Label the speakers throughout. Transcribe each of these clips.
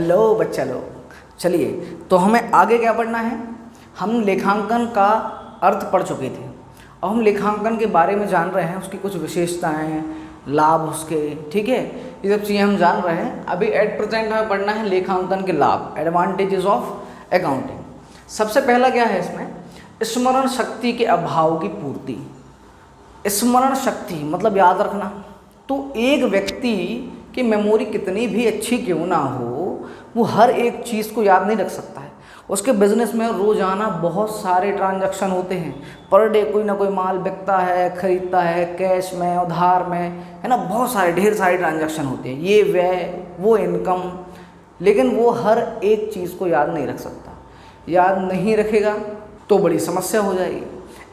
Speaker 1: Hello बच्चा लोग, चलिए तो हमें आगे क्या पढ़ना है। हम लेखांकन का अर्थ पढ़ चुके थे। अब हम लेखांकन के बारे में जान रहे हैं, उसकी कुछ विशेषताएं, लाभ उसके, ठीक है, ये सब चीज़ें हम जान रहे हैं। अभी एट प्रेजेंट हमें पढ़ना है लेखांकन के लाभ, एडवांटेजेस ऑफ अकाउंटिंग। सबसे पहला क्या है इसमें, स्मरण शक्ति के अभाव की पूर्ति। स्मरण शक्ति मतलब याद रखना। तो एक व्यक्ति की मेमोरी कितनी भी अच्छी क्यों ना हो, वो हर एक चीज़ को याद नहीं रख सकता है। उसके बिजनेस में रोज़ाना बहुत सारे ट्रांजैक्शन होते हैं, पर डे कोई ना कोई माल बिकता है, खरीदता है, कैश में, उधार में, है ना, बहुत सारे ढेर सारे ट्रांजैक्शन होते हैं, ये व्यय वो इनकम, लेकिन वो हर एक चीज़ को याद नहीं रख सकता। याद नहीं रखेगा तो बड़ी समस्या हो जाएगी।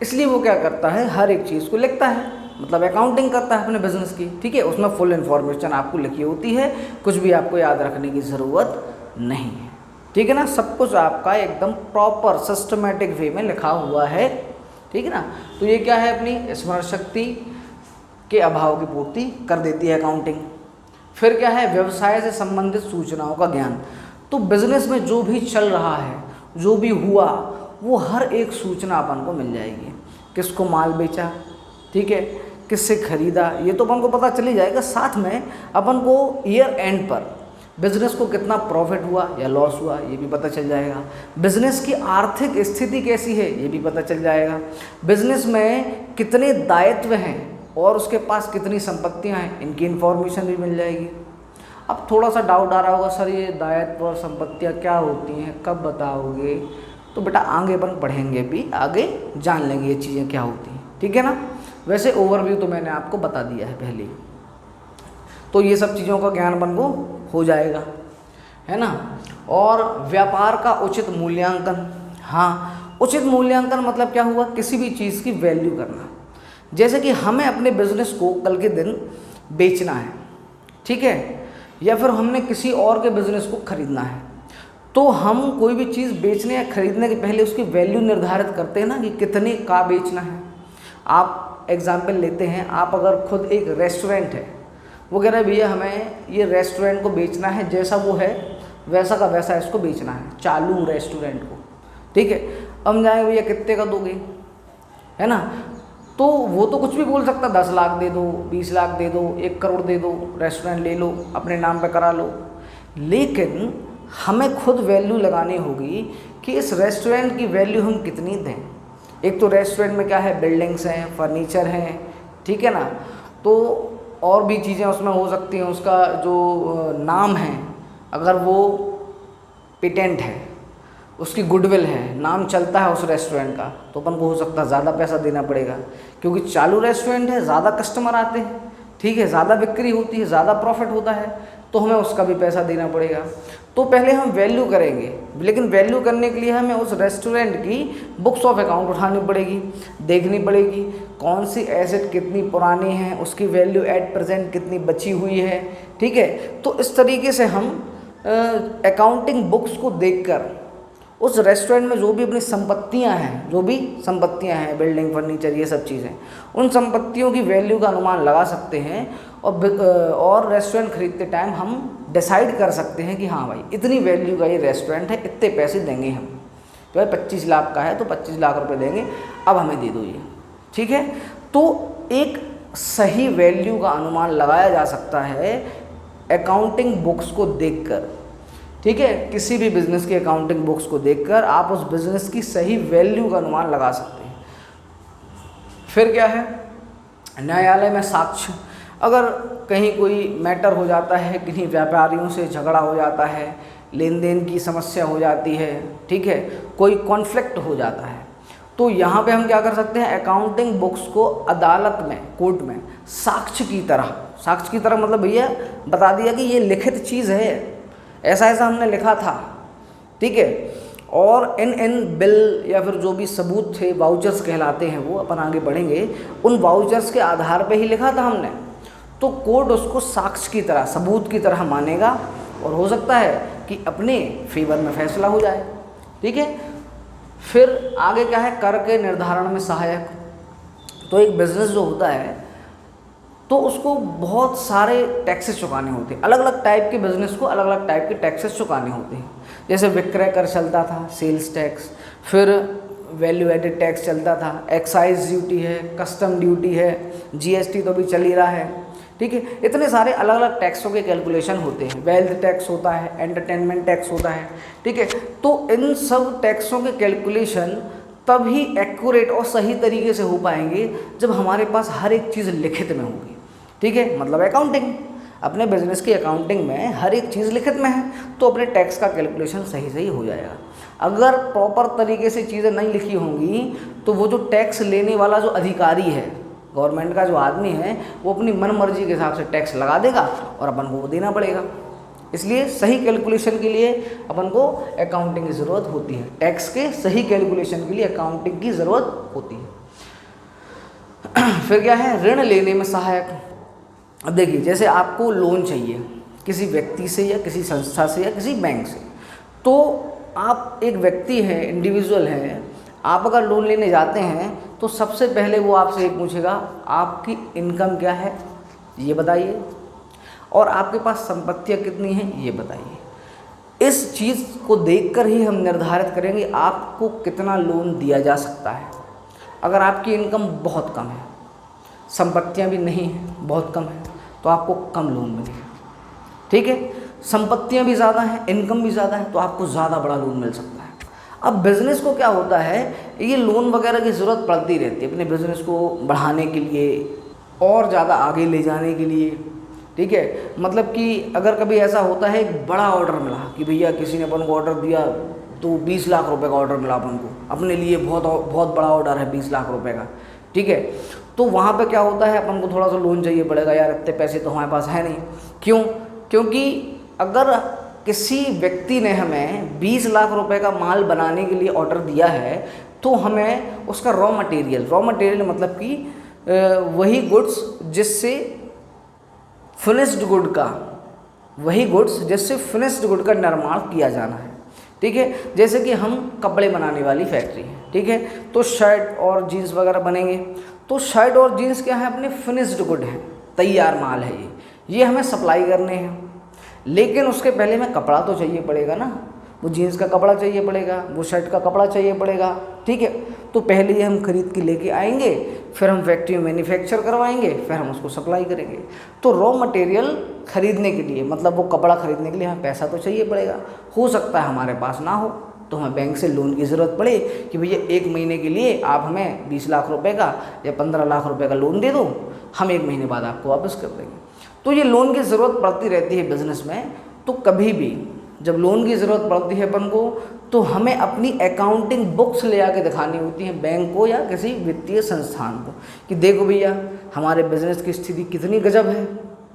Speaker 1: इसलिए वो क्या करता है, हर एक चीज़ को लिखता है, मतलब अकाउंटिंग करता है अपने बिजनेस की, ठीक है। उसमें फुल इन्फॉर्मेशन आपको लिखी होती है, कुछ भी आपको याद रखने की ज़रूरत नहीं है, ठीक है ना। सब कुछ आपका एकदम प्रॉपर सिस्टमेटिक वे में लिखा हुआ है, ठीक है ना। तो ये क्या है, अपनी स्मरण शक्ति के अभाव की पूर्ति कर देती है अकाउंटिंग। फिर क्या है, व्यवसाय से संबंधित सूचनाओं का ज्ञान। तो बिजनेस में जो भी चल रहा है, जो भी हुआ, वो हर एक सूचना अपन को मिल जाएगी। किसको माल बेचा, ठीक है, किससे खरीदा, ये तो अपन को पता चली जाएगा। साथ में अपन को ईयर एंड पर बिजनेस को कितना प्रॉफिट हुआ या लॉस हुआ, ये भी पता चल जाएगा। बिजनेस की आर्थिक स्थिति कैसी है, ये भी पता चल जाएगा। बिजनेस में कितने दायित्व हैं और उसके पास कितनी संपत्तियां हैं, इनकी इन्फॉर्मेशन भी मिल जाएगी। अब थोड़ा सा डाउट आ रहा होगा, सर ये दायित्व और संपत्तियां क्या होती हैं, कब बताओगे? तो बेटा आगे अपन पढ़ेंगे, भी आगे जान लेंगे ये चीज़ें क्या होती हैं, ठीक है ना। वैसे ओवरव्यू तो मैंने आपको बता दिया है पहले ही, तो ये सब चीज़ों का ज्ञान अपन को हो जाएगा, है ना। और व्यापार का उचित मूल्यांकन। हाँ, उचित मूल्यांकन मतलब क्या हुआ, किसी भी चीज़ की वैल्यू करना। जैसे कि हमें अपने बिजनेस को कल के दिन बेचना है, ठीक है, या फिर हमने किसी और के बिजनेस को खरीदना है, तो हम कोई भी चीज़ बेचने या खरीदने के पहले उसकी वैल्यू निर्धारित करते हैं ना, कि कितने का बेचना है। आप एग्जाम्पल लेते हैं, आप अगर खुद एक रेस्टोरेंट है, वो कह रहे भैया हमें ये रेस्टोरेंट को बेचना है, जैसा वो है वैसा का वैसा इसको बेचना है, चालू रेस्टोरेंट को, ठीक है। हम जाएंगे भैया कितने का दोगे, है ना, तो वो तो कुछ भी बोल सकता, 10 लाख दे दो, 20 लाख दे दो, 1 करोड़ दे दो, रेस्टोरेंट ले लो, अपने नाम पे करा लो। लेकिन हमें खुद वैल्यू लगानी होगी कि इस रेस्टोरेंट की वैल्यू हम कितनी दें। एक तो रेस्टोरेंट में क्या है, बिल्डिंग्स हैं, फर्नीचर हैं, ठीक है ना, तो और भी चीज़ें उसमें हो सकती हैं। उसका जो नाम है, अगर वो पेटेंट है, उसकी गुडविल है, नाम चलता है उस रेस्टोरेंट का, तो अपन को हो सकता है ज़्यादा पैसा देना पड़ेगा, क्योंकि चालू रेस्टोरेंट है, ज़्यादा कस्टमर आते हैं, ठीक है, ज़्यादा बिक्री होती है, ज़्यादा प्रॉफिट होता है, तो हमें उसका भी पैसा देना पड़ेगा। तो पहले हम वैल्यू करेंगे, लेकिन वैल्यू करने के लिए हमें उस रेस्टोरेंट की बुक्स ऑफ अकाउंट उठानी पड़ेगी, देखनी पड़ेगी कौन सी एसेट कितनी पुरानी है, उसकी वैल्यू एट प्रेजेंट कितनी बची हुई है, ठीक है। तो इस तरीके से हम अकाउंटिंग बुक्स को देखकर उस रेस्टोरेंट में जो भी अपनी संपत्तियां हैं, बिल्डिंग, फर्नीचर, ये सब चीज़ें, उन संपत्तियों की वैल्यू का अनुमान लगा सकते हैं। और रेस्टोरेंट खरीदते टाइम हम डिसाइड कर सकते हैं कि हाँ भाई इतनी वैल्यू का ये रेस्टोरेंट है, इतने पैसे देंगे हम। तो भाई 25 लाख का है तो 25 लाख रुपए देंगे, अब हमें दे दो ये, ठीक है। तो एक सही वैल्यू का अनुमान लगाया जा सकता है अकाउंटिंग बुक्स को देखकर, ठीक है। किसी भी बिजनेस की अकाउंटिंग बुक्स को देखकर आप उस बिजनेस की सही वैल्यू का अनुमान लगा सकते हैं। फिर क्या है, न्यायालय में साक्ष्य। अगर कहीं कोई मैटर हो जाता है, किन्हीं व्यापारियों से झगड़ा हो जाता है, लेन देन की समस्या हो जाती है, ठीक है, कोई कॉन्फ्लिक्ट हो जाता है, तो यहाँ पे हम क्या कर सकते हैं, अकाउंटिंग बुक्स को अदालत में, कोर्ट में साक्ष्य की तरह मतलब भैया बता दिया कि ये लिखित चीज़ है, ऐसा ऐसा हमने लिखा था, ठीक है। और इन बिल या फिर जो भी सबूत थे, वाउचर्स कहलाते हैं वो, अपन आगे बढ़ेंगे, उन वाउचर्स के आधार पे ही लिखा था हमने, तो कोर्ट उसको साक्ष्य की तरह, सबूत की तरह मानेगा और हो सकता है कि अपने फेवर में फैसला हो जाए, ठीक है। फिर आगे क्या है, कर के निर्धारण में सहायक। तो एक बिजनेस जो होता है तो उसको बहुत सारे टैक्सेस चुकाने होते हैं। अलग अलग टाइप के बिजनेस को अलग अलग टाइप के टैक्सेस चुकाने होते हैं। जैसे विक्रय कर चलता था, सेल्स टैक्स, फिर वैल्यू एडेड टैक्स चलता था, एक्साइज ड्यूटी है, कस्टम ड्यूटी है, जीएसटी तो भी चल ही रहा है, ठीक है। इतने सारे अलग अलग टैक्सों के कैलकुलेशन होते हैं। वेल्थ टैक्स होता है, एंटरटेनमेंट टैक्स होता है, ठीक है। तो इन सब टैक्सों के कैलकुलेशन तभी एक्यूरेट और सही तरीके से हो पाएंगे जब हमारे पास हर एक चीज़ लिखित में होगी, ठीक है। मतलब अकाउंटिंग, अपने बिजनेस की अकाउंटिंग में हर एक चीज़ लिखित में है तो अपने टैक्स का कैलकुलेशन सही सही हो जाएगा। अगर प्रॉपर तरीके से चीज़ें नहीं लिखी होंगी तो वो जो टैक्स लेने वाला जो अधिकारी है, गवर्नमेंट का जो आदमी है, वो अपनी मन मर्जी के हिसाब से टैक्स लगा देगा और अपन को वो देना पड़ेगा। इसलिए सही कैलकुलेशन के लिए अपन को अकाउंटिंग की ज़रूरत होती है। टैक्स के सही कैलकुलेशन के लिए अकाउंटिंग की ज़रूरत होती है। फिर क्या है, ऋण लेने में सहायक। अब देखिए, जैसे आपको लोन चाहिए किसी व्यक्ति से या किसी संस्था से या किसी बैंक से, तो आप एक व्यक्ति हैं, इंडिविजुअल हैं, आप अगर लोन लेने जाते हैं तो सबसे पहले वो आपसे एक पूछेगा, आपकी इनकम क्या है ये बताइए, और आपके पास संपत्तियाँ कितनी हैं ये बताइए। इस चीज़ को देखकर ही हम निर्धारित करेंगे आपको कितना लोन दिया जा सकता है। अगर आपकी इनकम बहुत कम है, संपत्तियाँ भी नहीं हैं, बहुत कम है, तो आपको कम लोन मिलेगा, ठीक है। संपत्तियाँ भी ज़्यादा हैं, इनकम भी ज़्यादा है, तो आपको ज़्यादा बड़ा लोन मिल सकता है। अब बिज़नेस को क्या होता है, ये लोन वगैरह की ज़रूरत पड़ती रहती है अपने बिज़नेस को बढ़ाने के लिए और ज़्यादा आगे ले जाने के लिए, ठीक है। मतलब कि अगर कभी ऐसा होता है, एक बड़ा ऑर्डर मिला कि भैया किसी ने अपन को ऑर्डर दिया तो 20 लाख रुपए का ऑर्डर मिला अपन को, अपने लिए बहुत बड़ा ऑर्डर है 20 लाख रुपए का, ठीक है। तो वहाँ पे क्या होता है, अपन को थोड़ा सा लोन चाहिए पड़ेगा, यार इतने पैसे तो हमारे पास है नहीं। क्यों? क्योंकि अगर किसी व्यक्ति ने हमें 20 लाख रुपए का माल बनाने के लिए ऑर्डर दिया है तो हमें उसका रॉ मटेरियल मतलब कि वही गुड्स जिससे फिनिश्ड गुड का निर्माण किया जाना है, ठीक है। जैसे कि हम कपड़े बनाने वाली फैक्ट्री है, ठीक है, तो शर्ट और जीन्स वगैरह बनेंगे, तो शर्ट और जीन्स क्या है, अपने फिनिश्ड गुड हैं, तैयार माल है ये हमें सप्लाई करने हैं। लेकिन उसके पहले में कपड़ा तो चाहिए पड़ेगा ना, वो जीन्स का कपड़ा चाहिए पड़ेगा, वो शर्ट का कपड़ा चाहिए पड़ेगा, ठीक है। तो पहले ये हम खरीद के लेके आएंगे, फिर हम फैक्ट्री में मैन्युफैक्चर करवाएंगे, फिर हम उसको सप्लाई करेंगे। तो रॉ मटेरियल खरीदने के लिए, मतलब वो कपड़ा खरीदने के लिए हमें पैसा तो चाहिए पड़ेगा। हो सकता है हमारे पास ना हो तो हमें बैंक से लोन की ज़रूरत पड़े कि भैया 1 महीने के लिए आप हमें 20 लाख रुपए का या 15 लाख रुपए का लोन दे दो, हम 1 महीने बाद आपको वापस कर देंगे। तो ये लोन की ज़रूरत पड़ती रहती है बिज़नेस में। तो कभी भी जब लोन की ज़रूरत पड़ती है अपन को, तो हमें अपनी अकाउंटिंग बुक्स ले आके दिखानी होती हैं बैंक को या किसी वित्तीय संस्थान को कि देखो भैया हमारे बिज़नेस की स्थिति कितनी गजब है,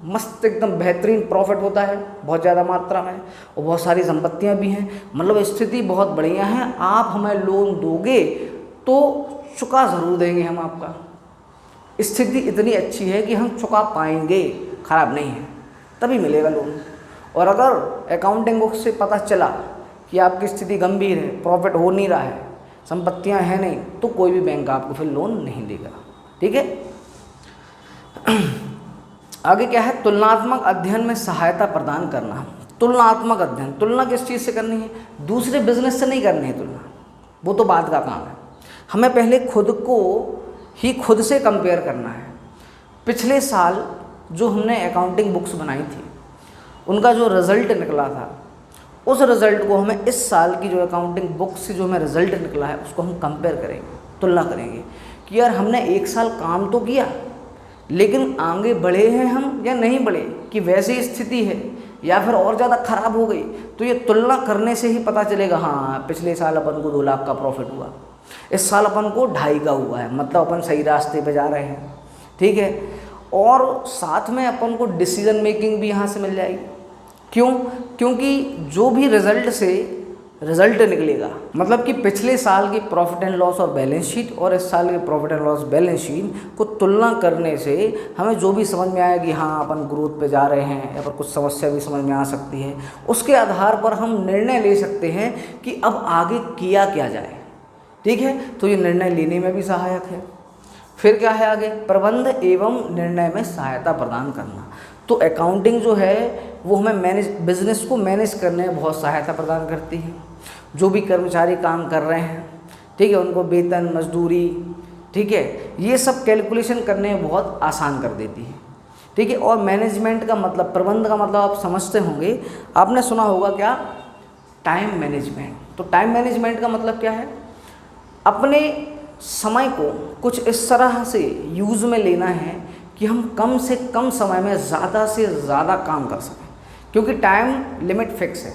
Speaker 1: मस्त एकदम बेहतरीन प्रॉफिट होता है बहुत ज़्यादा मात्रा में, और बहुत सारी संपत्तियां भी हैं, मतलब स्थिति बहुत बढ़िया है। आप हमें लोन दोगे तो चुका ज़रूर देंगे हम आपका, स्थिति इतनी अच्छी है कि हम चुका पाएंगे, ख़राब नहीं है, तभी मिलेगा लोन। और अगर अकाउंटिंग बुक से पता चला कि आपकी स्थिति गंभीर है, प्रॉफिट हो नहीं रहा है, संपत्तियां हैं नहीं, तो कोई भी बैंक आपको फिर लोन नहीं देगा, ठीक है। आगे क्या है, तुलनात्मक अध्ययन में सहायता प्रदान करना। तुलनात्मक अध्ययन, तुलना किस चीज़ से करनी है, दूसरे बिजनेस से नहीं करनी है तुलना, वो तो बाद का काम है। हमें पहले खुद से कंपेयर करना है। पिछले साल जो हमने अकाउंटिंग बुक्स बनाई थी उनका जो रिज़ल्ट निकला था, उस रिज़ल्ट को हमें इस साल की जो अकाउंटिंग बुक से जो हमें रिज़ल्ट निकला है उसको हम कंपेयर करेंगे, तुलना करेंगे कि यार हमने 1 साल काम तो किया लेकिन आगे बढ़े हैं हम या नहीं बढ़े, कि वैसी स्थिति है या फिर और ज़्यादा ख़राब हो गई। तो ये तुलना करने से ही पता चलेगा, हाँ पिछले साल अपन को 2 लाख का प्रॉफिट हुआ, इस साल अपन को 2.5 का हुआ है, मतलब अपन सही रास्ते पे जा रहे हैं, ठीक है। और साथ में अपन को डिसीजन मेकिंग भी यहाँ से मिल जाएगी। क्यों? क्योंकि जो भी रिज़ल्ट निकलेगा, मतलब कि पिछले साल की प्रॉफिट एंड लॉस और बैलेंस शीट और इस साल के profit and loss balance sheet को तुलना करने से हमें जो भी समझ में आएगी, हाँ अपन ग्रोथ पे जा रहे हैं या फिर कुछ समस्या भी समझ में आ सकती है, उसके आधार पर हम निर्णय ले सकते हैं कि अब आगे किया क्या जाए, ठीक है। तो ये निर्णय लेने में भी सहायक है। फिर क्या है आगे, प्रबंध एवं निर्णय में सहायता प्रदान करना। तो अकाउंटिंग जो है वो हमें बिजनेस को मैनेज करने में बहुत सहायता प्रदान करती है। जो भी कर्मचारी काम कर रहे हैं, ठीक है, उनको वेतन, मजदूरी, ठीक है, ये सब कैलकुलेशन करने में बहुत आसान कर देती है, ठीक है। और मैनेजमेंट का मतलब, प्रबंध का मतलब आप समझते होंगे, आपने सुना होगा क्या, टाइम मैनेजमेंट। तो टाइम मैनेजमेंट का मतलब क्या है, अपने समय को कुछ इस तरह से यूज़ में लेना है कि हम कम से कम समय में ज़्यादा से ज़्यादा काम कर सकें, क्योंकि टाइम लिमिट फिक्स है।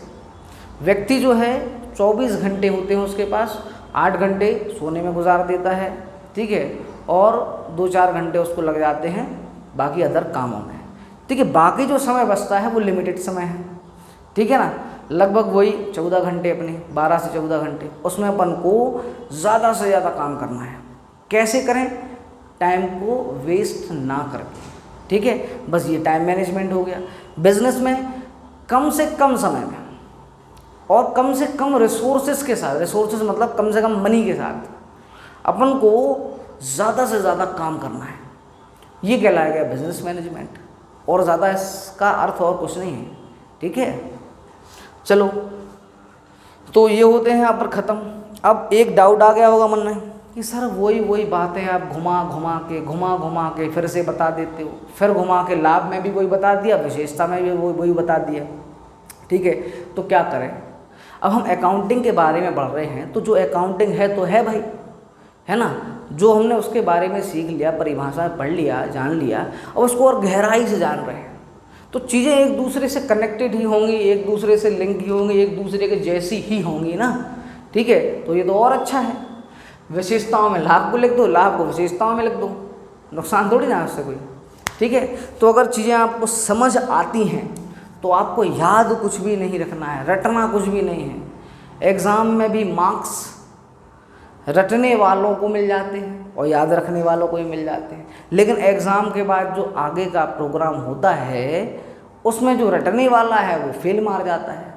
Speaker 1: व्यक्ति जो है 24 घंटे होते हैं उसके पास, 8 घंटे सोने में गुजार देता है, ठीक है, और 2-4 घंटे उसको लग जाते हैं बाकी अदर कामों में, ठीक है। बाकी जो समय बचता है वो लिमिटेड समय है, ठीक है ना, लगभग वही 14 घंटे, अपने 12 से 14 घंटे, उसमें अपन को ज़्यादा से ज़्यादा काम करना है। कैसे करें, टाइम को वेस्ट ना करके, ठीक है। बस ये टाइम मैनेजमेंट हो गया। बिजनेस में कम से कम समय में और कम से कम रिसोर्सेज के साथ, रिसोर्सेज मतलब कम से कम मनी के साथ, अपन को ज़्यादा से ज़्यादा काम करना है, ये कहलाया गया बिजनेस मैनेजमेंट। और ज़्यादा इसका अर्थ और कुछ नहीं है, ठीक है। चलो, तो ये होते हैं यहाँ पर ख़त्म। अब एक डाउट आ गया होगा मन में कि सर वही बातें आप घुमा घुमा के फिर से बता देते हो, फिर घुमा के लाभ में भी वही बता दिया, विशेषता में भी वही बता दिया, ठीक है। तो क्या करें, अब हम अकाउंटिंग के बारे में बढ़ रहे हैं, तो जो अकाउंटिंग है तो है भाई, है ना, जो हमने उसके बारे में सीख लिया, परिभाषा पढ़ लिया, जान लिया, और उसको और गहराई से जान रहे हैं, तो चीज़ें एक दूसरे से कनेक्टेड ही होंगी, एक दूसरे से लिंक ही होंगी, एक दूसरे के जैसी ही होंगी ना, ठीक है। तो ये तो और अच्छा है। विशेषताओं में लाभ को लिख दो, लाभ को विशेषताओं में लिख दो, नुकसान थोड़ी ना उससे कोई, ठीक है। तो अगर चीज़ें आपको समझ आती हैं तो आपको याद कुछ भी नहीं रखना है, रटना कुछ भी नहीं है। एग्ज़ाम में भी मार्क्स रटने वालों को मिल जाते हैं और याद रखने वालों को ही मिल जाते हैं, लेकिन एग्ज़ाम के बाद जो आगे का प्रोग्राम होता है उसमें जो रटने वाला है वो फेल मार जाता है,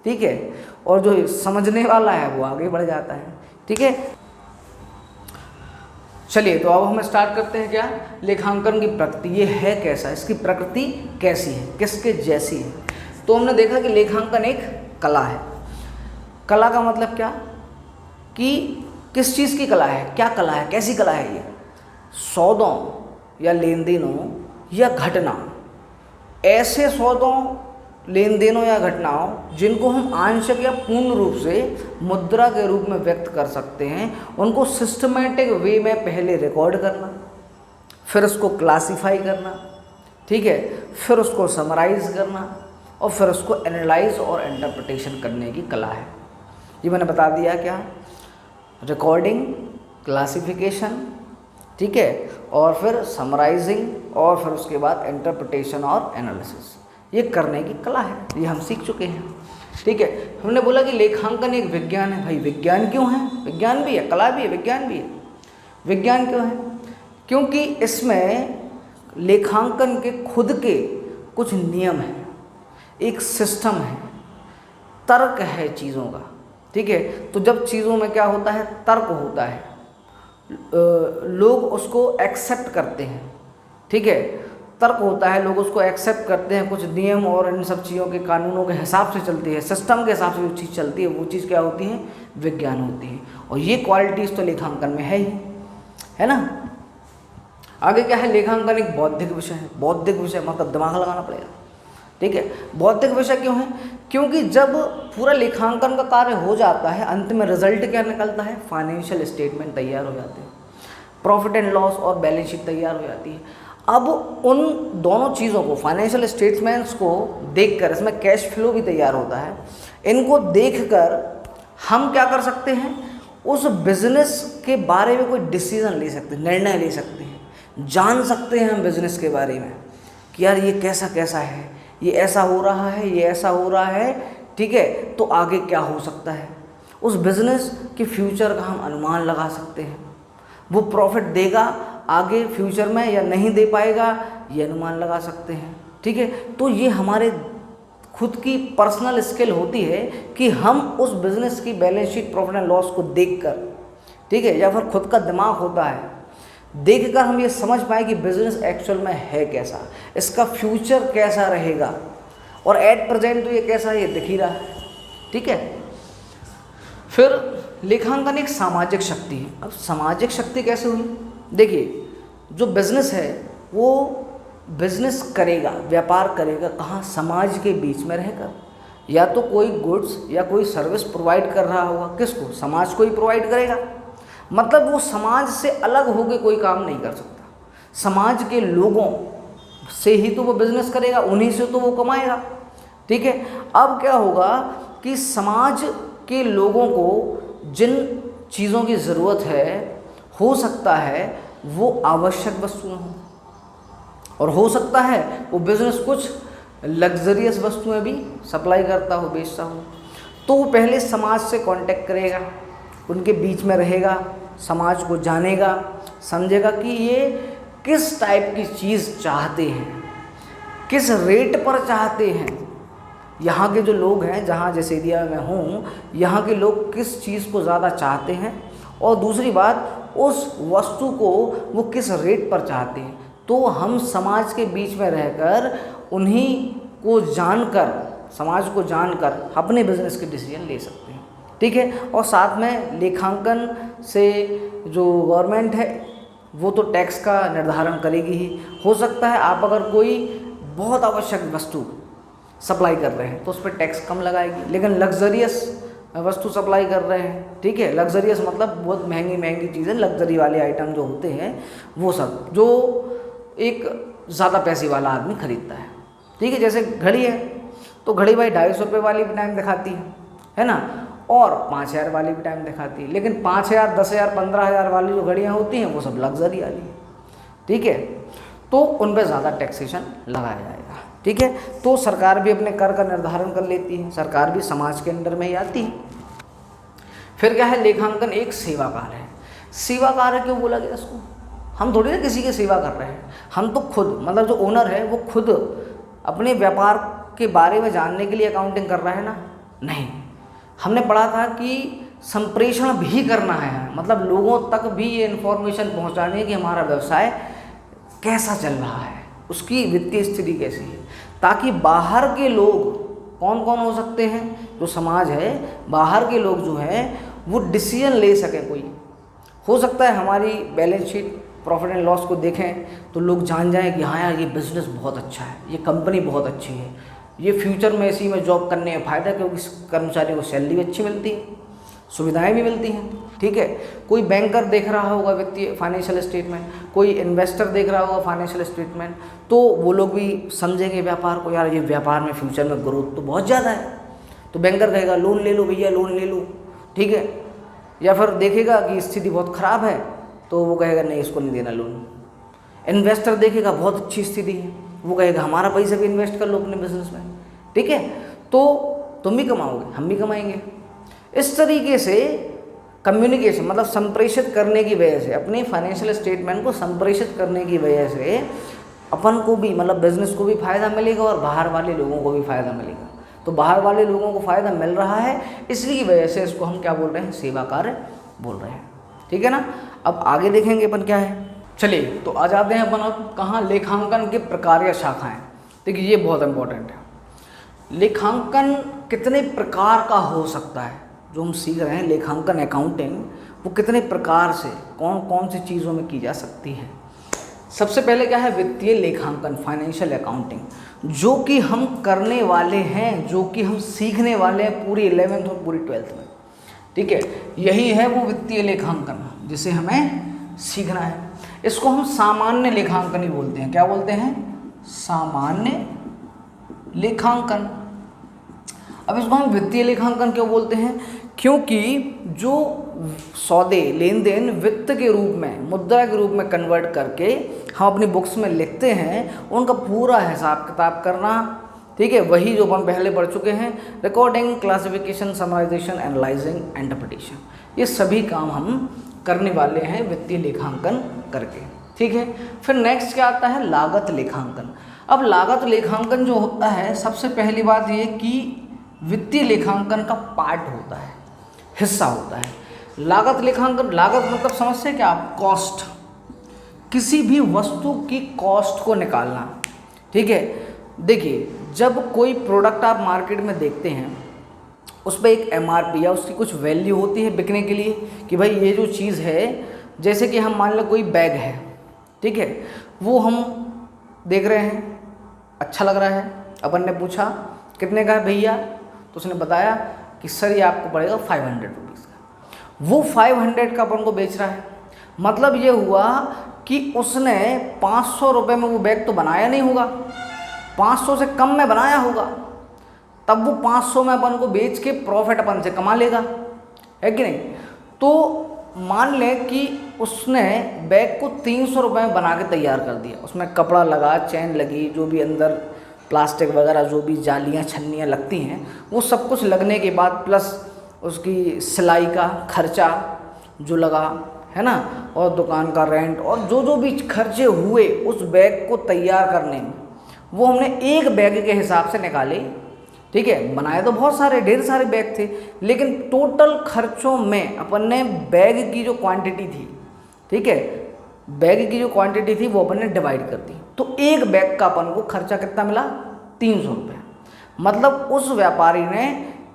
Speaker 1: ठीक है, और जो समझने वाला है वो आगे बढ़ जाता है, ठीक है। चलिए, तो अब हम स्टार्ट करते हैं क्या, लेखांकन की प्रकृति, ये है कैसा, इसकी प्रकृति कैसी है, किसके जैसी है। तो हमने देखा कि लेखांकन एक कला है। कला का मतलब क्या, कि किस चीज़ की कला है, क्या कला है, कैसी कला है ये, सौदों या लेन देनों या घटनाओं, ऐसे सौदों, लेन देनों या घटनाओं जिनको हम आंशिक या पूर्ण रूप से मुद्रा के रूप में व्यक्त कर सकते हैं, उनको सिस्टमेटिक वे में पहले रिकॉर्ड करना, फिर उसको क्लासीफाई करना, ठीक है, फिर उसको समराइज करना, और फिर उसको एनालाइज और इंटरप्रिटेशन करने की कला है। ये मैंने बता दिया क्या, रिकॉर्डिंग, क्लासिफिकेशन, ठीक है, और फिर समराइजिंग, और फिर उसके बाद इंटरप्रिटेशन और एनालिसिस, ये करने की कला है, ये हम सीख चुके हैं, ठीक है। हमने बोला कि लेखांकन एक विज्ञान है। भाई विज्ञान क्यों है, विज्ञान भी है, कला भी है, विज्ञान भी है। विज्ञान क्यों है, क्योंकि इसमें लेखांकन के खुद के कुछ नियम हैं, एक सिस्टम है, तर्क है चीज़ों का, ठीक है। तो जब चीज़ों में क्या होता है, तर्क होता है, लोग उसको एक्सेप्ट करते हैं, ठीक है, तर्क होता है, लोग उसको एक्सेप्ट करते हैं, कुछ नियम और इन सब चीज़ों के कानूनों के हिसाब से चलती है, सिस्टम के हिसाब से जो चीज़ चलती है वो चीज़ क्या होती है, विज्ञान होती है। और ये क्वालिटीज़ तो लेखांकन में है ही, है ना। आगे क्या है, लेखांकन एक बौद्धिक विषय है। बौद्धिक विषय मतलब दिमाग लगाना पड़ेगा, ठीक है। बौद्धिक विषय क्यों है, क्योंकि जब पूरा लेखांकन का कार्य हो जाता है, अंत में रिजल्ट क्या निकलता है, फाइनेंशियल स्टेटमेंट तैयार हो जाते हैं, प्रॉफिट एंड लॉस और बैलेंस शीट तैयार हो जाती है। अब उन दोनों चीज़ों को, फाइनेंशियल स्टेटमेंट्स को देखकर, इसमें कैश फ्लो भी तैयार होता है, इनको देखकर हम क्या कर सकते हैं, उस बिज़नेस के बारे में कोई डिसीज़न ले सकते हैं, निर्णय ले सकते हैं, जान सकते हैं हम बिज़नेस के बारे में कि यार ये कैसा कैसा है, ये ऐसा हो रहा है, ये ऐसा हो रहा है, ठीक है, तो आगे क्या हो सकता है। उस बिज़नेस के फ्यूचर का हम अनुमान लगा सकते हैं, वो प्रॉफिट देगा आगे फ्यूचर में या नहीं दे पाएगा, ये अनुमान लगा सकते हैं, ठीक है। तो ये हमारे खुद की पर्सनल स्किल होती है कि हम उस बिज़नेस की balance sheet, profit and loss को देखकर, ठीक है, या फिर खुद का दिमाग होता है देखकर हम ये समझ पाए कि बिजनेस एक्चुअल में है कैसा, इसका फ्यूचर कैसा रहेगा, और एट प्रेजेंट तो ये कैसा है ये दिख ही रहा है। ठीक है। फिर लेखांकन एक सामाजिक शक्ति है। अब सामाजिक शक्ति कैसे हुई? देखिए, जो बिजनेस है वो बिजनेस करेगा, व्यापार करेगा कहाँ? समाज के बीच में रहकर। या तो कोई गुड्स या कोई सर्विस प्रोवाइड कर रहा होगा, किसको? समाज को ही प्रोवाइड करेगा। मतलब वो समाज से अलग होकर कोई काम नहीं कर सकता, समाज के लोगों से ही तो वो बिजनेस करेगा, उन्हीं से तो वो कमाएगा। ठीक है। अब क्या होगा कि समाज के लोगों को जिन चीज़ों की ज़रूरत है, हो सकता है वो आवश्यक वस्तुएं हों, और हो सकता है वो बिज़नेस कुछ लग्जरियस वस्तुएं भी सप्लाई करता हो, बेचता हो। तो वो पहले समाज से कांटेक्ट करेगा, उनके बीच में रहेगा, समाज को जानेगा, समझेगा कि ये किस टाइप की चीज़ चाहते हैं, किस रेट पर चाहते हैं। यहाँ के जो लोग हैं, जहाँ जिस एरिया में हूँ, यहाँ के लोग किस चीज़ को ज़्यादा चाहते हैं, और दूसरी बात उस वस्तु को वो किस रेट पर चाहते हैं। तो हम समाज के बीच में रहकर उन्हीं को जानकर, समाज को जानकर अपने बिजनेस के डिसीजन ले सकते हैं। ठीक है। और साथ में लेखांकन से जो गवर्नमेंट है वो तो टैक्स का निर्धारण करेगी ही। हो सकता है आप अगर कोई बहुत आवश्यक वस्तु सप्लाई कर रहे हैं तो उस पर टैक्स कम लगाएगी, लेकिन लग्जरियस वस्तु सप्लाई कर रहे हैं, ठीक है, लग्जरियस मतलब बहुत महंगी महंगी चीज़ें, लग्जरी वाले आइटम जो होते हैं वो सब जो एक ज़्यादा पैसे वाला आदमी खरीदता है। ठीक है। जैसे घड़ी है तो घड़ी भाई 250 रुपये वाली भी टाइम दिखाती है ना, और 5000 वाली भी टाइम दिखाती है, लेकिन 5000, 10,000, 15,000 वाली जो घड़ियाँ होती हैं वो सब लग्जरी वाली है। ठीक है। तो उन पर ज़्यादा टैक्सेशन लगाया जाएगा। ठीक है। तो सरकार भी अपने कर का निर्धारण कर लेती है, सरकार भी समाज के अंडर में ही आती है। फिर क्या है? लेखांकन एक सेवा कार्य है। सेवा कार्य क्यों बोला गया इसको? हम थोड़ी ना किसी की सेवा कर रहे हैं, हम तो खुद, मतलब जो ओनर है वो खुद अपने व्यापार के बारे में जानने के लिए अकाउंटिंग कर रहा है ना? नहीं। हमने पढ़ा था कि संप्रेषण भी करना है, मतलब लोगों तक भी ये इन्फॉर्मेशन पहुंचानी है कि हमारा व्यवसाय कैसा चल रहा है, उसकी वित्तीय स्थिति कैसी है, ताकि बाहर के लोग, कौन कौन हो सकते हैं, जो समाज है, बाहर के लोग जो हैं वो डिसीजन ले सकें। कोई हो सकता है हमारी balance sheet, profit and loss को देखें तो लोग जान जाएं कि हाँ यार ये बिज़नेस बहुत अच्छा है, ये कंपनी बहुत अच्छी है, ये फ्यूचर में इसी में जॉब करने में फ़ायदा, क्योंकि कर्मचारियों को सैलरी भी अच्छी मिलती है, सुविधाएं भी मिलती हैं। ठीक है। कोई बैंकर देख रहा होगा वित्तीय फाइनेंशियल स्टेटमेंट, कोई इन्वेस्टर देख रहा होगा फाइनेंशियल स्टेटमेंट, तो वो लोग भी समझेंगे व्यापार को, यार ये व्यापार में फ्यूचर में ग्रोथ तो बहुत ज़्यादा है, तो बैंकर कहेगा लोन ले लो भैया, लोन ले लो। ठीक है। या फिर देखेगा कि स्थिति बहुत ख़राब है तो वो कहेगा नहीं, इसको नहीं देना लोन। इन्वेस्टर देखेगा बहुत अच्छी स्थिति है, वो कहेगा हमारा पैसा भी इन्वेस्ट कर लो अपने बिजनेस में। ठीक है। तो तुम भी कमाओगे, हम भी कमाएंगे। इस तरीके से कम्युनिकेशन, मतलब संप्रेषित करने की वजह से, अपने फाइनेंशियल स्टेटमेंट को संप्रेषित करने की वजह से अपन को भी, मतलब बिजनेस को भी फ़ायदा मिलेगा और बाहर वाले लोगों को भी फ़ायदा मिलेगा। तो बाहर वाले लोगों को फ़ायदा मिल रहा है, इसलिए वजह से इसको हम क्या बोल रहे हैं? सेवा कार्य बोल रहे हैं। ठीक है ना। अब आगे देखेंगे अपन क्या है। चलिए तो आ जाते हैं अपन अब कहाँ? लेखांकन के प्रकार या शाखाएं। देखिए ये बहुत इंपॉर्टेंट है। लेखांकन कितने प्रकार का हो सकता है? जो हम सीख रहे हैं लेखांकन, अकाउंटिंग, वो कितने प्रकार से, कौन कौन सी चीज़ों में की जा सकती है? सबसे पहले क्या है? वित्तीय लेखांकन, फाइनेंशियल अकाउंटिंग, जो कि हम करने वाले हैं, जो कि हम सीखने वाले हैं पूरी 11th और पूरी 12th में। ठीक है। यही है वो वित्तीय लेखांकन जिसे हमें सीखना है। इसको हम सामान्य लेखांकन ही बोलते हैं। क्या बोलते हैं? सामान्य लेखांकन। अब इसको हम वित्तीय लेखांकन क्यों बोलते हैं? क्योंकि जो सौदे, लेन देन वित्त के रूप में, मुद्रा के रूप में कन्वर्ट करके हम अपनी बुक्स में लिखते हैं, उनका पूरा हिसाब किताब करना, ठीक है, वही जो हम पहले पढ़ चुके हैं, recording, classification, summarisation, analysing, interpretation, ये सभी काम हम करने वाले हैं वित्तीय लेखांकन करके। ठीक है। फिर नेक्स्ट क्या आता है? लागत लेखांकन। अब लागत लेखांकन जो होता है, सबसे पहली बात ये कि वित्तीय लेखांकन का पार्ट होता है, हिस्सा होता है। लागत लेखांकन, लागत मतलब समझते हैं क्या आप? कॉस्ट। किसी भी वस्तु की कॉस्ट को निकालना। ठीक है, देखिए जब कोई प्रोडक्ट आप मार्केट में देखते हैं उस पर एक MRP या उसकी कुछ वैल्यू होती है बिकने के लिए कि भाई ये जो चीज़ है, जैसे कि हम मान लो कोई बैग है, ठीक है, वो हम देख रहे हैं अच्छा लग रहा है, अपन ने पूछा कितने का है भैया, तो उसने बताया कि सर ये आपको पड़ेगा 500 रुपीज़ का। वो 500 का अपन को बेच रहा है, मतलब ये हुआ कि उसने 500 रुपये में वो बैग तो बनाया नहीं होगा, 500 से कम में बनाया होगा, तब वो 500 में अपन को बेच के प्रॉफिट अपन से कमा लेगा, है कि नहीं। तो मान लें कि उसने बैग को 300 रुपये में बना के तैयार कर दिया, उसमें कपड़ा लगा, चैन लगी, जो भी अंदर प्लास्टिक वगैरह जो भी जालियाँ छन्नियाँ लगती हैं वो सब कुछ लगने के बाद प्लस उसकी सिलाई का खर्चा जो लगा है ना, और दुकान का रेंट और जो जो भी खर्चे हुए उस बैग को तैयार करने में, वो हमने एक बैग के हिसाब से निकाले। ठीक है, बनाए तो बहुत सारे ढेर सारे बैग थे, लेकिन टोटल खर्चों में अपन ने बैग की जो क्वांटिटी थी, ठीक है, बैग की जो क्वांटिटी थी वो अपन ने डिवाइड कर दी, तो एक बैग का अपन को खर्चा कितना मिला, 300 रुपये। मतलब उस व्यापारी ने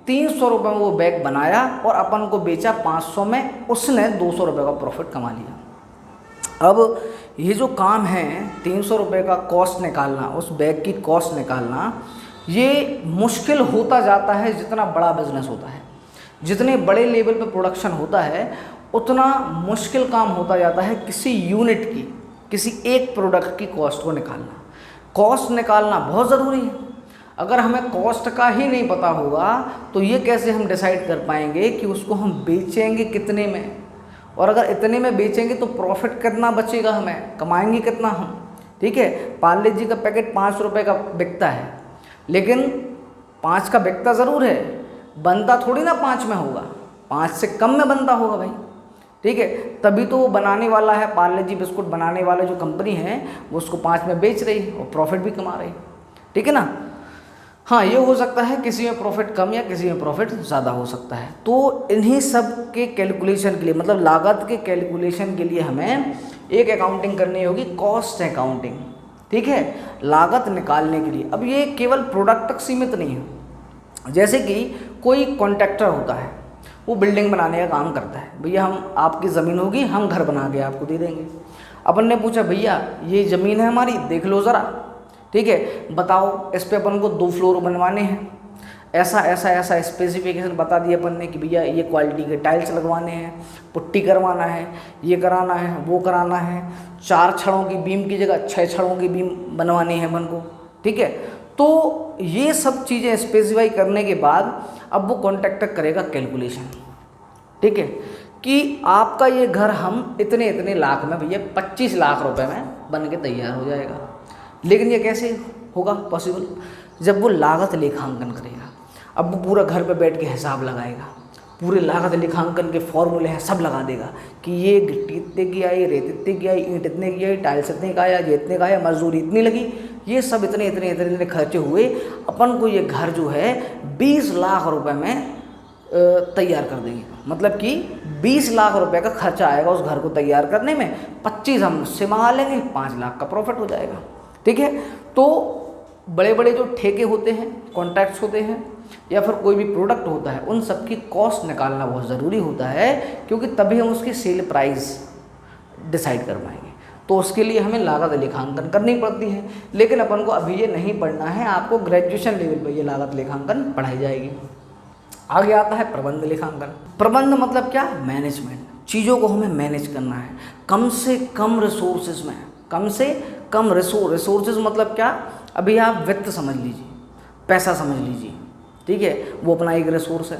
Speaker 1: 300 रुपये में वो बैग बनाया और अपन को बेचा 500 में, उसने 200 रुपये का प्रॉफिट कमा लिया। अब ये जो काम है 300 रुपये का कॉस्ट निकालना, उस बैग की कॉस्ट निकालना, ये मुश्किल होता जाता है जितना बड़ा बिजनेस होता है। जितने बड़े लेवल पे प्रोडक्शन होता है उतना मुश्किल काम होता जाता है किसी यूनिट की, किसी एक प्रोडक्ट की कॉस्ट को निकालना। कॉस्ट निकालना बहुत ज़रूरी है। अगर हमें कॉस्ट का ही नहीं पता होगा तो ये कैसे हम डिसाइड कर पाएंगे कि उसको हम बेचेंगे कितने में, और अगर इतने में बेचेंगे तो प्रॉफिट कितना बचेगा, हमें कमाएंगे कितना हम। ठीक है, पार्ले जी का पैकेट 5 रुपये का बिकता है, लेकिन 5 का बिकता ज़रूर है, बनता थोड़ी ना 5 में होगा, 5 से कम में बनता होगा भाई। ठीक है, तभी तो वो बनाने वाला है, पार्ले जी बिस्कुट बनाने वाले जो कंपनी है वो उसको 5 में बेच रही है और प्रॉफिट भी कमा रही है। ठीक है ना। हाँ, ये हो सकता है किसी में प्रॉफिट कम या किसी में प्रॉफिट ज़्यादा हो सकता है। तो इन्हीं सब के कैलकुलेशन के लिए, मतलब लागत के कैलकुलेशन के लिए हमें एक अकाउंटिंग करनी होगी, कॉस्ट अकाउंटिंग। ठीक है, लागत निकालने के लिए। अब ये केवल प्रोडक्ट तक सीमित नहीं है। जैसे कि कोई कॉन्ट्रैक्टर होता है, वो बिल्डिंग बनाने का काम करता है, भैया हम आपकी ज़मीन होगी, हम घर बना के आपको दे देंगे। अपन ने पूछा भैया ये ज़मीन है हमारी, देख लो ज़रा, ठीक है, बताओ इस पे अपन को 2 फ्लोर बनवाने हैं, ऐसा ऐसा ऐसा स्पेसिफिकेशन बता दिया अपन ने कि भैया ये क्वालिटी के टाइल्स लगवाने हैं, पुट्टी करवाना है, ये कराना है, वो कराना है, 4 छड़ों की बीम की जगह 6 छड़ों की बीम बनवानी है अपन को। ठीक है, तो ये सब चीज़ें स्पेसिफाई करने के बाद अब वो कॉन्ट्रैक्टर करेगा कैलकुलेशन। ठीक है, कि आपका ये घर हम इतने इतने लाख में, भैया 25 लाख रुपए में बन के तैयार हो जाएगा। लेकिन ये कैसे होगा पॉसिबल, जब वो लागत लेखांकन करेगा। अब वो पूरा घर पे बैठ के हिसाब लगाएगा, पूरे लागत लेखांकन के फॉर्मूले हैं सब लगा देगा कि ये गिट्टी इतने की आई, रेत इतने की आई, ईंट इतने की आई, टाइल्स इतने का आया, ये इतने का आया, मजदूरी इतनी लगी, ये सब इतने इतने इतने इतने खर्चे हुए, अपन को ये घर जो है 20 लाख रुपए में तैयार कर देंगे। मतलब कि 20 लाख रुपए का खर्चा आएगा उस घर को तैयार करने में, 25 हम उससे मंगा लेंगे, 5 लाख का प्रॉफिट हो जाएगा। ठीक है, तो बड़े बड़े जो ठेके होते हैं, कॉन्ट्रैक्ट्स होते हैं, या फिर कोई भी प्रोडक्ट होता है, उन सब की कॉस्ट निकालना बहुत ज़रूरी होता है, क्योंकि तभी हम उसकी सेल प्राइस डिसाइड कर पाएंगे। तो उसके लिए हमें लागत लेखांकन करनी पड़ती है, लेकिन अपन को अभी ये नहीं पढ़ना है, आपको ग्रेजुएशन लेवल पर ये लागत लेखांकन पढ़ाई जाएगी। आगे आता है प्रबंध लेखांकन। प्रबंध मतलब क्या, मैनेजमेंट। चीज़ों को हमें मैनेज करना है कम से कम रिसोर्सेज में, कम से कम रिसोर्सेज मतलब क्या, अभी आप वित्त समझ लीजिए, पैसा समझ लीजिए। ठीक है, वो अपना एक रिसोर्स है।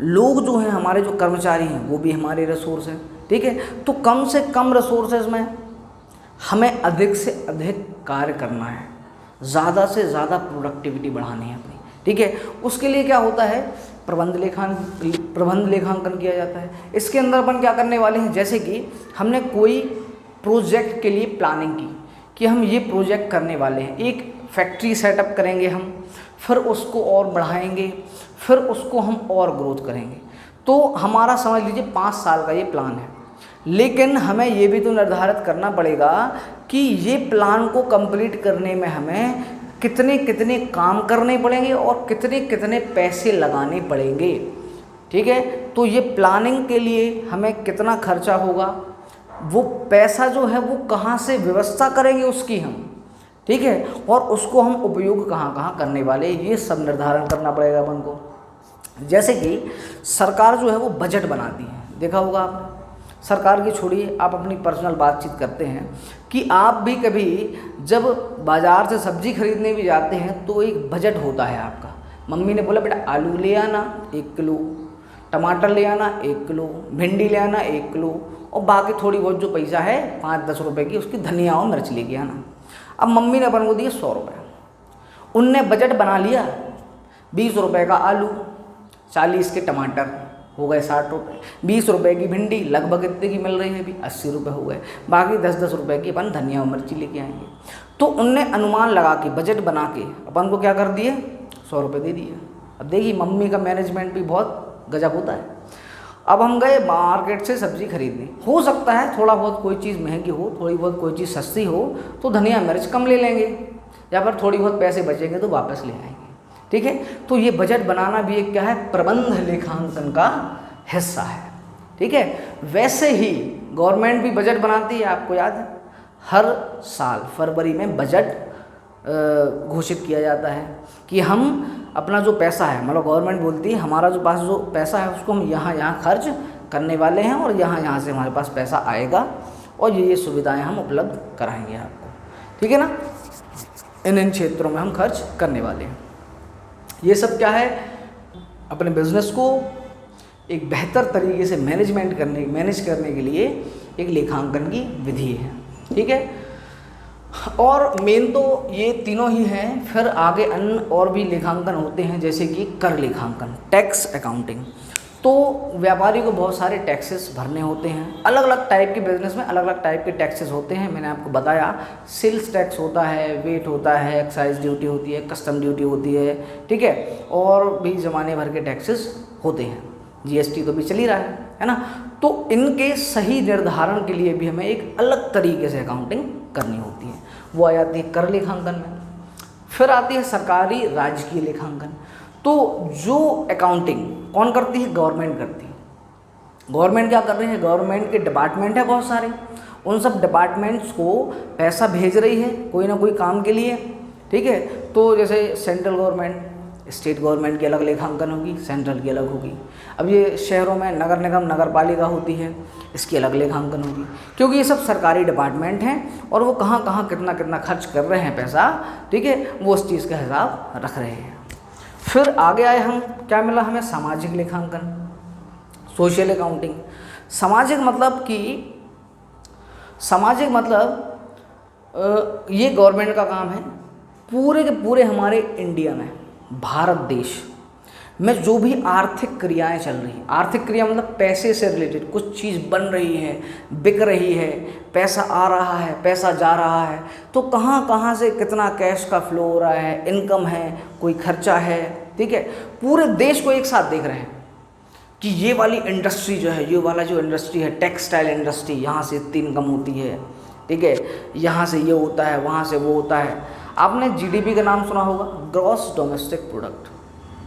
Speaker 1: लोग जो हैं हमारे, जो कर्मचारी हैं, वो भी हमारे रिसोर्स हैं। ठीक है, तो कम से कम रिसोर्सेज में हमें अधिक से अधिक कार्य करना है, ज़्यादा से ज़्यादा प्रोडक्टिविटी बढ़ानी है अपनी। ठीक है, उसके लिए क्या होता है, प्रबंध लेखांकन किया जाता है। इसके अंदर अपन क्या करने वाले हैं, जैसे कि हमने कोई प्रोजेक्ट के लिए प्लानिंग की कि हम ये प्रोजेक्ट करने वाले हैं, एक फैक्ट्री सेटअप करेंगे हम, फिर उसको और बढ़ाएंगे, फिर उसको हम और ग्रोथ करेंगे। तो हमारा समझ लीजिए 5 साल का ये प्लान है। लेकिन हमें ये भी तो निर्धारित करना पड़ेगा कि ये प्लान को कंप्लीट करने में हमें कितने कितने काम करने पड़ेंगे और कितने कितने पैसे लगाने पड़ेंगे। ठीक है, तो ये प्लानिंग के लिए हमें कितना खर्चा होगा, वो पैसा जो है वो कहाँ से व्यवस्था करेंगे उसकी हम, ठीक है, और उसको हम उपयोग कहाँ कहाँ करने वाले, ये सब निर्धारण करना पड़ेगा अपन को। जैसे कि सरकार जो है वो बजट बनाती है, देखा होगा आपने। सरकार की छोड़िए, आप अपनी पर्सनल बातचीत करते हैं कि आप भी कभी जब बाज़ार से सब्ज़ी खरीदने भी जाते हैं तो एक बजट होता है आपका। मम्मी ने बोला बेटा आलू ले आना 1 किलो, टमाटर ले आना 1 किलो, भिंडी ले आना 1 किलो, और बाकी थोड़ी बहुत जो पैसा है 5-10 रुपए की उसकी धनिया और मिर्च लेके आना। अब मम्मी ने अपन को दिए 100 रुपये, उनने बजट बना लिया 20 रुपये का आलू, 40 के टमाटर हो गए 60 रुपये, 20 रुपये की भिंडी लगभग इतने की मिल रही है अभी 80 रुपये हो गए, बाकी 10-10 रुपये की अपन धनिया और मिर्ची लेके आएंगे। तो उनने अनुमान लगा के बजट बना के अपन को क्या कर दिए 100 रुपये दे दिए। अब देखिए मम्मी का मैनेजमेंट भी बहुत गजब होता है। अब हम गए मार्केट से सब्ज़ी खरीदने, हो सकता है थोड़ा बहुत कोई चीज़ महंगी हो, थोड़ी बहुत कोई चीज़ सस्ती हो, तो धनिया मिर्च कम ले लेंगे या फिर थोड़ी बहुत पैसे बचेंगे तो वापस ले आएंगे। ठीक है, तो ये बजट बनाना भी एक क्या है, प्रबंध लेखांकन का हिस्सा है। ठीक है, वैसे ही गवर्नमेंट भी बजट बनाती है, आपको याद है हर साल फरवरी में बजट घोषित किया जाता है कि हम अपना जो पैसा है, मतलब गवर्नमेंट बोलती है हमारा जो पास जो पैसा है उसको हम यहाँ यहाँ खर्च करने वाले हैं और यहाँ से हमारे पास पैसा आएगा और ये सुविधाएं हम उपलब्ध कराएंगे आपको। ठीक है ना, इन क्षेत्रों में हम खर्च करने वाले हैं। ये सब क्या है, अपने बिजनेस को एक बेहतर तरीके से मैनेज करने के लिए एक लेखांकन की विधि है। ठीक है, और मेन तो ये तीनों ही हैं, फिर आगे अन्य और भी लेखांकन होते हैं जैसे कि कर लेखांकन, टैक्स अकाउंटिंग। तो व्यापारी को बहुत सारे टैक्सेस भरने होते हैं, अलग अलग टाइप के बिजनेस में अलग अलग टाइप के टैक्सेस होते हैं। मैंने आपको बताया सेल्स टैक्स होता है, वेट होता है, एक्साइज ड्यूटी होती है, कस्टम ड्यूटी होती है। ठीक है, और भी ज़माने भर के टैक्सेस होते हैं, जीएसटी तो भी चल ही रहा है ना। तो इनके सही निर्धारण के लिए भी हमें एक अलग तरीके से अकाउंटिंग करनी होती है, वो आ जाती है कर लेखांकन में। फिर आती है सरकारी राजकीय लेखांकन। तो जो अकाउंटिंग कौन करती है, गवर्नमेंट करती है। गवर्नमेंट क्या कर रही है, गवर्नमेंट के डिपार्टमेंट है बहुत सारे, उन सब डिपार्टमेंट्स को पैसा भेज रही है कोई ना कोई काम के लिए। ठीक है, तो जैसे सेंट्रल गवर्नमेंट, स्टेट गवर्नमेंट की अलग लेखांकन होगी, सेंट्रल की अलग होगी। अब ये शहरों में नगर निगम नगर पालिका होती है, इसकी अलग लेखांकन होगी, क्योंकि ये सब सरकारी डिपार्टमेंट हैं और वो कहाँ कहाँ कितना कितना खर्च कर रहे हैं पैसा, ठीक है, वो उस चीज़ का हिसाब रख रहे हैं। फिर आगे आए हम, क्या मिला हमें, सामाजिक लेखांकन, सोशल अकाउंटिंग। सामाजिक मतलब ये गवर्नमेंट का काम है। पूरे के पूरे हमारे इंडिया में, भारत देश में जो भी आर्थिक क्रियाएं चल रही हैं, आर्थिक क्रिया मतलब पैसे से रिलेटेड कुछ चीज़ बन रही है, बिक रही है, पैसा आ रहा है, पैसा जा रहा है, तो कहाँ कहाँ से कितना कैश का फ्लो हो रहा है, इनकम है, कोई खर्चा है। ठीक है, पूरे देश को एक साथ देख रहे हैं कि ये वाली इंडस्ट्री जो है, ये वाला जो इंडस्ट्री है, टेक्सटाइल इंडस्ट्री, यहाँ से इतनी इनकम होती है। ठीक है, यहाँ से ये होता है, वहाँ से वो होता है। आपने जीडीपी का नाम सुना होगा, ग्रॉस डोमेस्टिक प्रोडक्ट।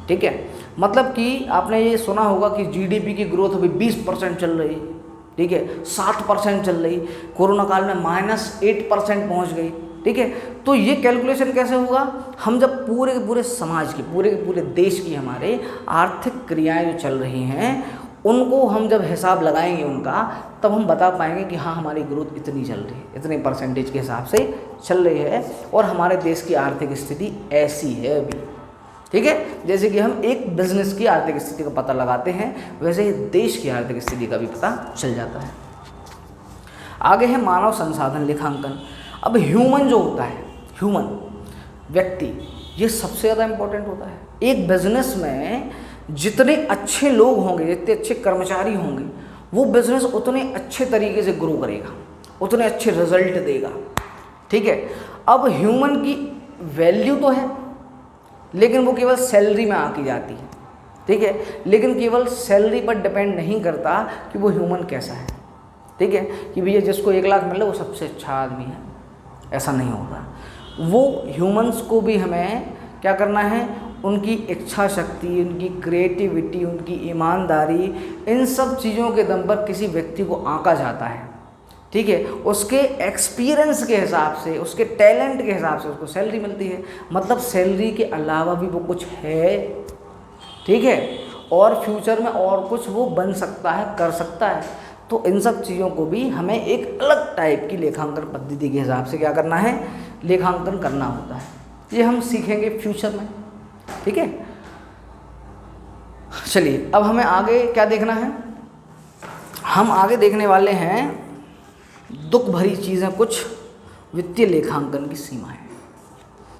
Speaker 1: ठीक है, मतलब कि आपने ये सुना होगा कि जीडीपी की ग्रोथ अभी 20% चल रही है। ठीक है, 60% चल रही, कोरोना काल में -8% पहुँच गई। ठीक है, तो ये कैलकुलेशन कैसे होगा, हम जब पूरे के पूरे समाज की, पूरे के पूरे देश की हमारे आर्थिक क्रियाएं जो चल रही हैं उनको हम जब हिसाब लगाएंगे उनका, तब हम बता पाएंगे कि हाँ हमारी ग्रोथ इतनी चल रही है, इतने परसेंटेज के हिसाब से चल रही है और हमारे देश की आर्थिक स्थिति ऐसी है अभी। ठीक है, जैसे कि हम एक बिजनेस की आर्थिक स्थिति का पता लगाते हैं, वैसे ही देश की आर्थिक स्थिति का भी पता चल जाता है। आगे है मानव संसाधन लेखांकन। अब ह्यूमन जो होता है, ह्यूमन व्यक्ति, ये सबसे ज़्यादा इम्पोर्टेंट होता है। एक बिजनेस में जितने अच्छे लोग होंगे, जितने अच्छे कर्मचारी होंगे, वो बिजनेस उतने अच्छे तरीके से ग्रो करेगा, उतने अच्छे रिजल्ट देगा। ठीक है, अब ह्यूमन की वैल्यू तो है, लेकिन वो केवल सैलरी में आकी जाती है। ठीक है, लेकिन केवल सैलरी पर डिपेंड नहीं करता कि वो ह्यूमन कैसा है। ठीक है, कि भैया जिसको 1 लाख मिल रहा है वो सबसे अच्छा आदमी है, ऐसा नहीं होगा। वो ह्यूमंस को भी हमें क्या करना है, उनकी इच्छा शक्ति, उनकी क्रिएटिविटी, उनकी ईमानदारी, इन सब चीज़ों के दम पर किसी व्यक्ति को आंका जाता है, ठीक है। उसके एक्सपीरियंस के हिसाब से, उसके टैलेंट के हिसाब से उसको सैलरी मिलती है। मतलब सैलरी के अलावा भी वो कुछ है, ठीक है, और फ्यूचर में और कुछ वो बन सकता है, कर सकता है। तो इन सब चीज़ों को भी हमें एक अलग टाइप की लेखांकन पद्धति के हिसाब से क्या करना है, लेखांकन करना होता है। ये हम सीखेंगे फ्यूचर में, ठीक है। चलिए अब हमें आगे क्या देखना है, हम आगे देखने वाले हैं दुख भरी चीज़ें कुछ, वित्तीय लेखांकन की सीमाएं।